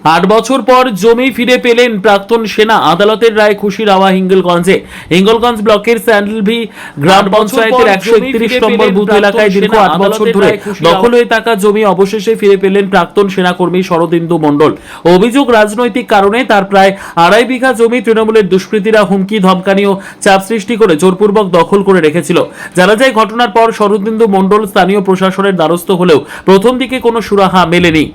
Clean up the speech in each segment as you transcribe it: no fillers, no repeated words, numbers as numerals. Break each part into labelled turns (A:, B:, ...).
A: 8 বছর পর জমি ফিরে পেলেন প্রাক্তন সেনা। আদালতের রায় খুশির হাওয়া হিঙ্গলগঞ্জে। হিঙ্গলগঞ্জ ব্লকের স্যান্ডেলভি গ্রাম পঞ্চায়েতের 131 নম্বর বুথ এলাকায় দীর্ঘ 8 বছর ধরে দখল হয়ে থাকা জমি অবশেষে ফিরে পেলেন প্রাক্তন সেনাকর্মী শরদিন্দু মণ্ডল। অভিযোগ, রাজনৈতিক কারণে তার প্রায় 2.5 বিঘা জমি তৃণমূলের দুষ্কৃতীরা হুমকি, ধমকানি ও চাপ সৃষ্টি করে জোরপূর্বক দখল করে রেখেছিল। জানা যায়, ঘটনার পর শরদিন্দু মণ্ডল স্থানীয় প্রশাসনের দ্বারস্থ হলেও প্রথম দিকে কোনো সুরাহা মেলেনি।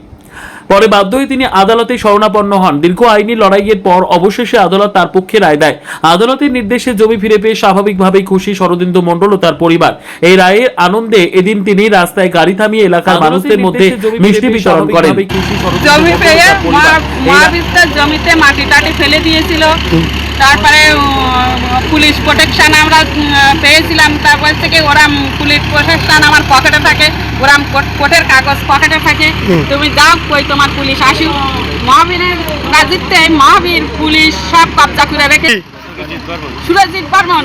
A: পরে বাধ্য হয়ে তিনি আদালতে শরণাপন্ন হন। দীর্ঘ আইনি লড়াইয়ের পর অবশেষে আদালত তার পক্ষে রায় দেয়। আদালতের নির্দেশে জমি ফিরে পেয়ে স্বাভাবিকভাবেই খুশি শরদিন্দু মণ্ডল ও তার পরিবার। এই রায়ের আনন্দে এদিন তিনি রাস্তায় গাড়ি থামিয়ে এলাকার মানুষদের মধ্যে মিষ্টি বিতরণ করেন।
B: জমি পেয়ে জমিতে মাটি টাটি ফেলে দিয়েছিল, তারপরে পুলিশ প্রোটেকশন আমরা পেয়েছিলাম। তারপর থেকে ওরা পুলিশ প্রোটেকশন আমার পকেটে থাকে, ওরা কোর্টের কাগজ পকেটে থাকে। তুমি যাও কই তোমার পুলিশ আসি, মহাবীরের গাজিতে মহাবীর পুলিশ সব কবজা করে রেখে। সুরজিৎ বর্মন,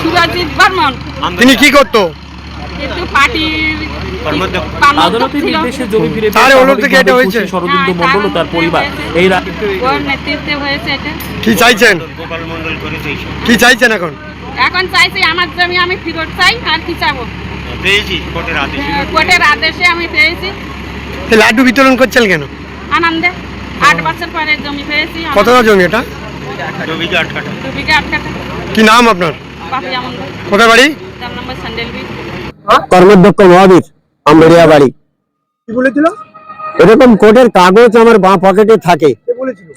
B: সুরজিৎ বর্মন
C: তিনি কি করতো?
B: কিন্তু পার্টির
A: আদালতের নির্দেশে জমি ফিরে পেয়ে খুশি শরদিন্দু মণ্ডল ও তার পরিবার। এই
B: ওর নেতৃত্বে হয়েছে এটা।
C: কি চাইছেন? কি চাইছেন এখন?
B: এখন চাইছি আমার জমি আমি ফেরত চাই, আর কি চাবো?
D: পেয়েছি কোর্টের আদেশে।
B: কোর্টের আদেশে আমি পেয়েছি।
C: লাড্ডু বিতরণ করছেন কেন?
B: আনন্দে। 8 বছর পরে জমি পেয়েছি।
C: কতটা জমি এটা?
D: 2 বিঘা 8 কাঠা।
B: 2 বিঘা 8 কাঠা।
C: কি নাম আপনার?
B: পাপিয়া মন্ডল।
C: কোথায় বাড়ি?
B: 4 নম্বর স্যান্ডেলবি।
E: কর্মাধ্যক্ষ মহাবীর, আমরিয়া বাড়ি।
C: কি বলেছিল?
E: এরকম কোর্টের কাগজ আমার বাঁ পকেটে থাকে।
C: কে বলেছিল?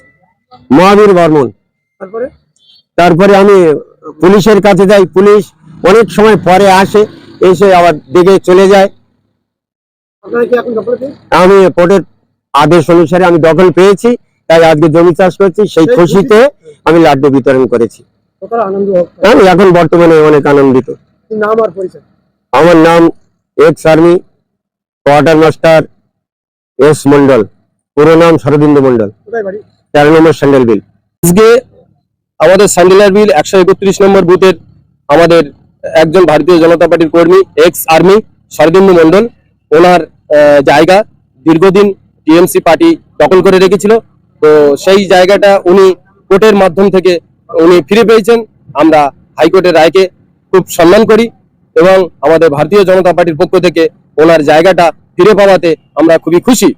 E: মহাবীর বর্মন। তারপরে আমি পুলিশের কাছে যাই, পুলিশ অনেক সময় পরে আসে, এসে আবার দিকে চলে যায়।
C: আপনারা কি এখন দখল পেয়েছেন?
E: আমি কোর্টের আদেশ অনুসারে আমি দখল পেয়েছি, তাই আজকে জমি চাষ করছি। সেই খুশিতে আমি লাড্ডু বিতরণ করেছি।
C: কতটা আনন্দ?
E: আমি এখন বর্তমানে অনেক আনন্দিত।
C: কি নাম আর পরিচয়?
E: আমার নাম ex army quarter master S Mondal, পুরো নাম শরদিন্দু মন্ডল,
C: কোথায় বাড়ি?
E: 13 নম্বর স্যান্ডেলবিল। আজকে আমাদের স্যান্ডেলবিল 131 নম্বর বুথের আমাদের একজন ভারতীয় জনতা পার্টির কর্মী, এক্স আর্মি শরদিন্দু মন্ডল, ওনার জায়গা দীর্ঘদিন টিএমসি পার্টি দখল করে রেখেছিল। তো সেই জায়গাটা উনি কোর্টের মাধ্যম থেকে উনি ফিরে পেয়েছেন। আমরা হাইকোর্টের রায়কে খুব সম্মান করি এবং আমাদের ভারতীয় জনতা পার্টির পক্ষ থেকে ওনার জায়গাটা ফিরে পাওয়াতে আমরা খুবই খুশি।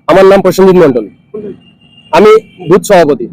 E: আমার নাম প্রসেনজিৎ মন্ডল, আমি বুথ সভাপতি।